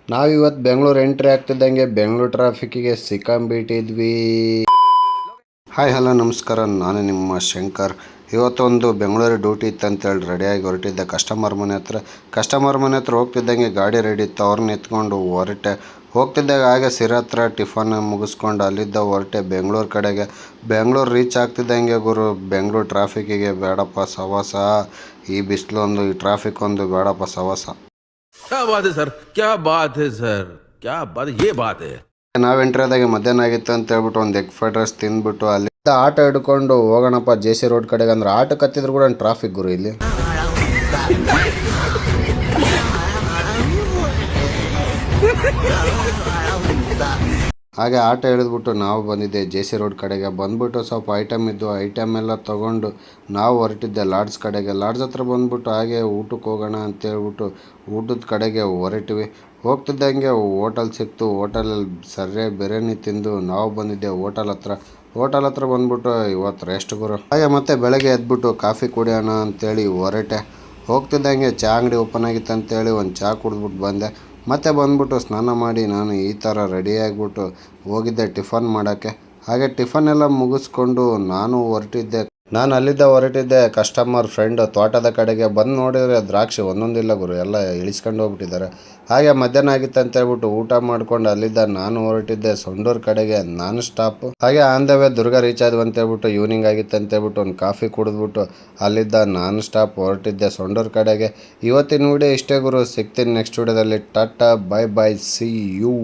ನಾವಿವತ್ತು ಬೆಂಗಳೂರು ಎಂಟ್ರಿ ಆಗ್ತಿದ್ದಂಗೆ ಬೆಂಗಳೂರು ಟ್ರಾಫಿಕ್ಕಿಗೆ ಸಿಕ್ಕಾಂಬಿಟ್ಟಿದ್ವಿ. ಹಾಯ್ ಹಲೋ ನಮಸ್ಕಾರ, ನಾನು ನಿಮ್ಮ ಶಂಕರ್. ಇವತ್ತೊಂದು ಬೆಂಗಳೂರು ಡ್ಯೂಟಿ ಇತ್ತು ಅಂತೇಳಿ ರೆಡಿಯಾಗಿ ಹೊರಟಿದ್ದೆ ಕಸ್ಟಮರ್ ಮನೆ ಹತ್ರ ಹೋಗ್ತಿದ್ದಂಗೆ ಗಾಡಿ ರೆಡಿ ಇತ್ತು, ಅವ್ರನ್ನ ಎತ್ಕೊಂಡು ಹೊರಟೆ. ಹೋಗ್ತಿದ್ದಾಗ ಹಾಗೆ ಸಿರಾ ಹತ್ರ ಟಿಫನ್ ಮುಗಿಸ್ಕೊಂಡು ಅಲ್ಲಿದ್ದ ಹೊರಟೆ ಬೆಂಗಳೂರು ಕಡೆಗೆ. ಬೆಂಗಳೂರು ರೀಚ್ ಆಗ್ತಿದ್ದಂಗೆ ಗುರು, ಬೆಂಗಳೂರು ಟ್ರಾಫಿಕ್ಕಿಗೆ ಬೇಡಪ್ಪ ಸವಾಸ. ಈ ಬಿಸಿಲೊಂದು, ಈ ಟ್ರಾಫಿಕ್ ಒಂದು ಬೇಡಪ್ಪ ಸವಾಸ. क्या बात है सर, क्या बात है सर, क्या बात है, ये बात है. ನಾವು ಎಂಟ್ರಿ ಆದಾಗೆ ಮಧ್ಯಾಹ್ನ ಆಗಿತ್ತು ಅಂತ ಹೇಳ್ಬಿಟ್ಟು ಒಂದು ಎಗ್ ಫ್ರೈಡ್ ರೈಸ್ ತಿಂದ್ಬಿಟ್ಟು ಅಲ್ಲಿಂದ ಆಟೋ ಹಿಡ್ಕೊಂಡು ಹೋಗೋಣಪ್ಪ ಜೆ.ಸಿ. ರೋಡ್ ಕಡೆಗೆ. ಅಂದ್ರೆ ಆಟೋ ಕತ್ತಿದ್ರು ಕೂಡ ಟ್ರಾಫಿಕ್ ಗುರು ಇಲ್ಲಿ. ಹಾಗೆ ಆಟೋ ಹಿಡಿದ್ಬಿಟ್ಟು ನಾವು ಬಂದಿದ್ದೆ ಜೆ.ಸಿ. ರೋಡ್ ಕಡೆಗೆ. ಬಂದ್ಬಿಟ್ಟು ಸ್ವಲ್ಪ ಐಟಮ್ ಇದ್ದು, ಐಟಮ್ ಎಲ್ಲ ತೊಗೊಂಡು ನಾವು ಹೊರಟಿದ್ದೆ ಲಾಡ್ಜ್ ಕಡೆಗೆ. ಲಾಡ್ಜ್ ಹತ್ರ ಬಂದ್ಬಿಟ್ಟು ಹಾಗೆ ಊಟಕ್ಕೆ ಹೋಗೋಣ ಅಂತೇಳ್ಬಿಟ್ಟು ಊಟದ ಕಡೆಗೆ ಹೊರಟಿವಿ. ಹೋಗ್ತಿದ್ದಂಗೆ ಹೋಟೆಲ್ ಸಿಕ್ತು. ಹೋಟೆಲಲ್ಲಿ ಸರಿಯಾಗಿ ಬಿರಿಯಾನಿ ತಿಂದು ನಾವು ಬಂದಿದ್ದೆ ಹೋಟೆಲ್ ಹತ್ರ ಬಂದ್ಬಿಟ್ಟು ಇವತ್ತು ರೆಸ್ಟ್ ಗುರು. ಹಾಗೆ ಮತ್ತೆ ಬೆಳಗ್ಗೆ ಎದ್ಬಿಟ್ಟು ಕಾಫಿ ಕುಡಿಯೋಣ ಅಂತೇಳಿ ಹೊರಟೆ. ಹೋಗ್ತಿದ್ದಂಗೆ ಚಹಾ ಅಂಗಡಿ ಓಪನ್ ಆಗಿತ್ತು ಅಂತೇಳಿ ಒಂದು ಚಹಾ ಕುಡಿದ್ಬಿಟ್ಟು ಬಂದೆ. ಮತ್ತೆ ಬಂದ್ಬಿಟ್ಟು ಸ್ನಾನ ಮಾಡಿ ನಾನು ಈ ಥರ ರೆಡಿಯಾಗಿಬಿಟ್ಟು ಹೋಗಿದ್ದೆ ಟಿಫನ್ ಮಾಡೋಕ್ಕೆ. ಹಾಗೆ ಟಿಫನ್ ಎಲ್ಲ ಮುಗಿಸ್ಕೊಂಡು ನಾನು ಅಲ್ಲಿದ್ದ ಹೊರಟಿದ್ದೆ ಕಸ್ಟಮರ್ ಫ್ರೆಂಡ್ ತೋಟದ ಕಡೆಗೆ. ಬಂದು ನೋಡಿದರೆ ದ್ರಾಕ್ಷಿ ಒಂದೊಂದಿಲ್ಲ ಗುರು, ಎಲ್ಲ ಇಳಿಸ್ಕೊಂಡು ಹೋಗ್ಬಿಟ್ಟಿದ್ದಾರೆ. ಹಾಗೆ ಮಧ್ಯಾಹ್ನ ಆಗಿತ್ತು ಅಂತ ಹೇಳ್ಬಿಟ್ಟು ಊಟ ಮಾಡ್ಕೊಂಡು ಅಲ್ಲಿದ್ದ ನಾನು ಹೊರಟಿದ್ದೆ ಸೊಂಡೂರು ಕಡೆಗೆ ನಾನು ಸ್ಟಾಪ್. ಹಾಗೆ on the way Durga reach ಆದ್ವಿ ಅಂತ ಹೇಳ್ಬಿಟ್ಟು ಈವ್ನಿಂಗ್ ಆಗಿತ್ತು ಅಂತ ಹೇಳ್ಬಿಟ್ಟು ಒಂದು ಕಾಫಿ ಕುಡಿದ್ಬಿಟ್ಟು ಅಲ್ಲಿದ್ದ ನಾನು ಸ್ಟಾಪ್ ಹೊರಟಿದ್ದೆ ಸೊಂಡೂರು ಕಡೆಗೆ. ಇವತ್ತಿನ ವಿಡಿಯೋ ಇಷ್ಟೇ ಗುರು, ಸಿಗ್ತೀನಿ ನೆಕ್ಸ್ಟ್ ವಿಡಿಯೋದಲ್ಲಿ. Tata bye bye, see you.